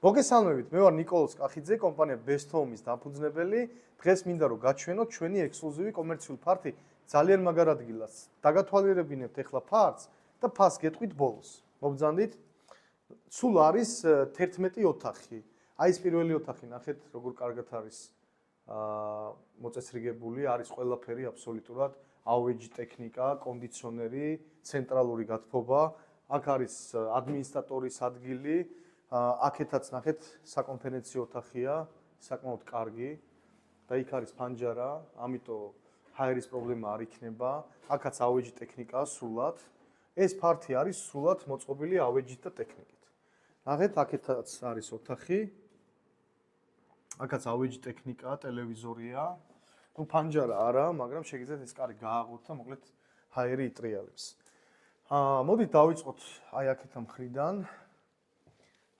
მოგესალმებით, მე ვარ ნიკოლოზ კახიძე, კომპანია Best Home-ის დამფუძნებელი. დღეს მინდა რომ გაჩვენოთ ჩვენი ექსკლუზივი კომერციული ფართი ძალიან მაგარ ადგილას. დაგათვალიერებინებთ ახლა ფართს და ფასს გეტყვით ბოლოს. მობრძანდით? სულ არის 11 ოთახი. აი ეს პირველი ოთახი ნახეთ, როგორ კარგად არის მოწესრიგებული, არის ყველაფერი აბსოლუტურად, AOG ტექნიკა, კონდიციონერი, ცენტრალური გათბობა, აქ არის ადმინისტრატორის ადგილი. აქეთაც ნახეთ საკონფერენციო ოთახია, საკმაოდ კარგი და იქ არის ფანჯარა, ამიტომ ჰაერის პრობლემა არ იქნება. აქაც AOG ტექნიკაა სრულად. ეს ფართი არის სრულად მოწყობილი AOG-ით და ტექნიკით. ნახეთ, აქეთაც არის ოთახი. აქაც AOG ტექნიკაა, ტელევიზორია. ნუ ფანჯარა არა, მაგრამ შეგიძლიათ ეს კარი გააღოთ და მოკლედ ჰაერი იტრიალებს. მოდით დავიწყოთ აი აქეთ მხრიდან.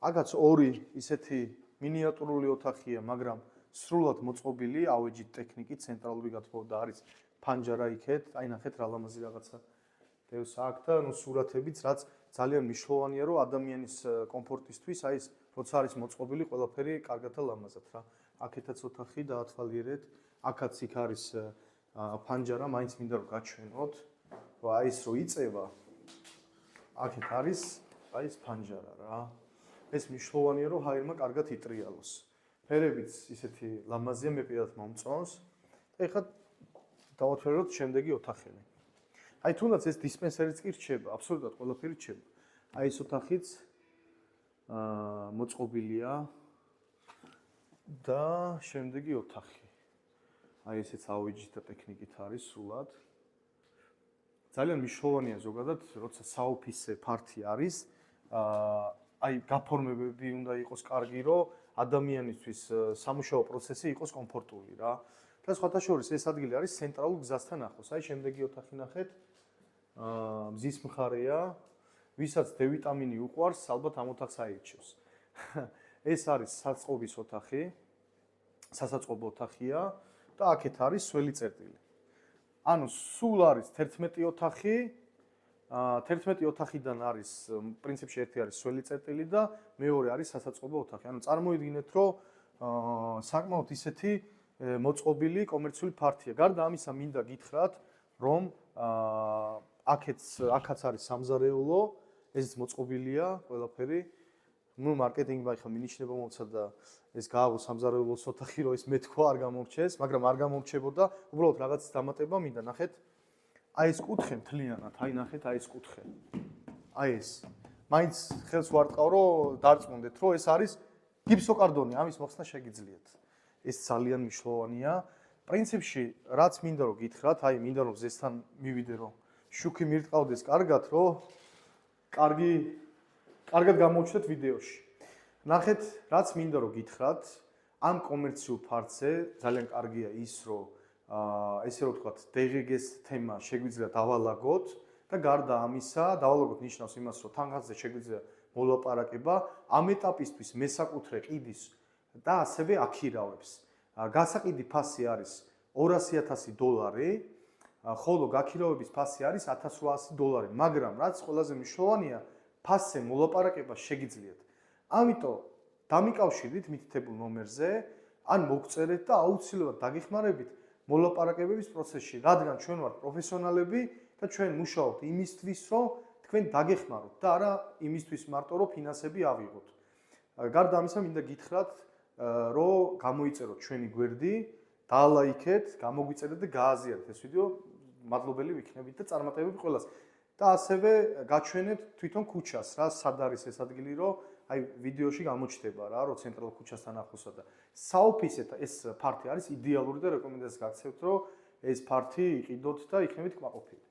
აქაც ორი ისეთი მინიატურული ოთახია, მაგრამ სრულად მოწყობილი AOG ტექნიკით, ცენტრალური გათბობა და არის ფანჯარა იქეთ. აი ნახეთ რა ლამაზი რაღაცა დევს აქ და ნუ სურათებიც, რაც ძალიან მნიშვნელოვანია, რომ ადამიანის კომფორტისთვის, აი ეს როცა არის მოწყობილი, ყველაფერი კარგად და ლამაზად რა. აქეთაც ოთახი დაათვალიერეთ. აქაც იქ არის ფანჯარა, მაინც მინდა რომ გაჩვენოთ. აი ეს რო იწევა. აქეთ არის აი ეს ფანჯარა რა. ეს მნიშვნელოვანია, რომ ჰაერმა კარგად იტრიალოს. ფერებიც ისეთი ლამაზია, მე პირადად მომწონს. და ეხლა დავათვალიეროთ შემდეგი ოთახები. აი თუნდაც ეს დისპენსერიც კი რჩება, აბსოლუტურად ყველაფერი რჩება. აი ეს ოთახიც მოწყობილია და შემდეგი ოთახი. აი ესეც AOG და ტექნიკით არის სრულად. ძალიან მნიშვნელოვანია ზოგადად, როცა საოფისე ფართი არის, აი გაფორმებები უნდა იყოს კარგი, რომ ადამიანისთვის სამუშაო პროცესი იყოს კომფორტული რა. და სხვათა შორის ეს ადგილი არის ცენტრალურ გზასთან ახლოს. აი შემდეგი ოთახი ნახეთ. მზის მხარეა, ვისაც D ვიტამინი უყვარს, ალბათ ამ ოთახს აირჩევს. ეს არის საწყობის ოთახი, სასაწყობო ოთახია და აქეთ არის სველი წერტილი. ანუ სულ არის 11 ოთახი. 11 ოთახიდან არის პრინციპში ერთი არის სველი წერტილი და მეორე არის სასაწყობო ოთახი. ანუ წარმოიდგინეთ, რომ საკმაოდ ისეთი მოწყობილი კომერციული ფართია. გარდა ამისა, მინდა გითხრათ, რომ აქაც არის სამზარეულო, ესეც მოწყობილია ყველაფერი. ნუ მარკეტინგმა ახლა მინიშნება მოცა და ეს გააღო სამზარეულოს ოთახი, რომ ეს მეთქვა არ გამორჩეს, მაგრამ არ გამორჩებოდა, უბრალოდ რაღაც დამატება მინდა, ნახეთ. აი ეს კუთხე მთლიანად, აი ნახეთ, აი ეს კუთხე. აი ეს. მაინც ხელს ვარტყავ, რომ დარწმუნდეთ, რომ ეს არის გიფსოკარდონი, ამის მოხსნა შეგიძლიათ. ეს ძალიან მნიშვნელოვანია. პრინციპში, რაც მინდა რომ გითხრათ, აი მინდა რომ ზესთან მივიდე, რომ შუქი მირტყავდეს კარგად, რომ კარგად გამოვჩნდეთ ვიდეოში. ნახეთ, რაც მინდა რომ გითხრათ, ამ კომერციულ ფართზე ძალიან კარგია ის, რომ ესე რომ ვთქვათ, DGG-ს თემა შეგვიძლია დავალაგოთ და გარდა ამისა, დავალაგოთ ნიშნავს იმას, რომ თანხაზე შეგვიძლია მოლაპარაკება ამ ეტაპისთვის მესაკუთრე ყიდის და ასევე აქირავებს. გასაყიდი ფასი არის $200,000, ხოლო გაქირავების ფასი არის $1,800, მაგრამ რაც ყველაზე მნიშვნელოვანია, ფასზე მოლაპარაკება შეგიძლიათ. ამიტომ დამიკავშირდით მითითებულ ნომერზე, ან მოგწერეთ და აუცილებლად დაგეხმარებით მოლაპარაკებების პროცესში, რადგან ჩვენ ვართ პროფესიონალები და ჩვენ მუშაობთ იმისთვის, რომ თქვენ დაგეხმაროთ და არა იმისთვის მარტო, რომ ფინანსები ავიღოთ. გარდა ამისა, მინდა გითხრათ, რომ გამოიწეროთ ჩვენი გვერდი, დაალაიქეთ, გამოგვიწერეთ და გააზიარეთ ეს ვიდეო, მადლობელი ვიქნებით და წარმატებები ყველას. და ასევე გაჩვენებთ თვითონ ქუჩას, რა სად არის ეს ადგილი, რომ აი ვიდეოში გამოჩნდება რა, რომ ცენტრალურ ქუჩასთან ახლოსა და საოფისე ეს ფართი არის იდეალური და რეკომენდაციას გაქცევთ, რომ ეს ფართი იყიდოთ და იქნებით კმაყოფილი.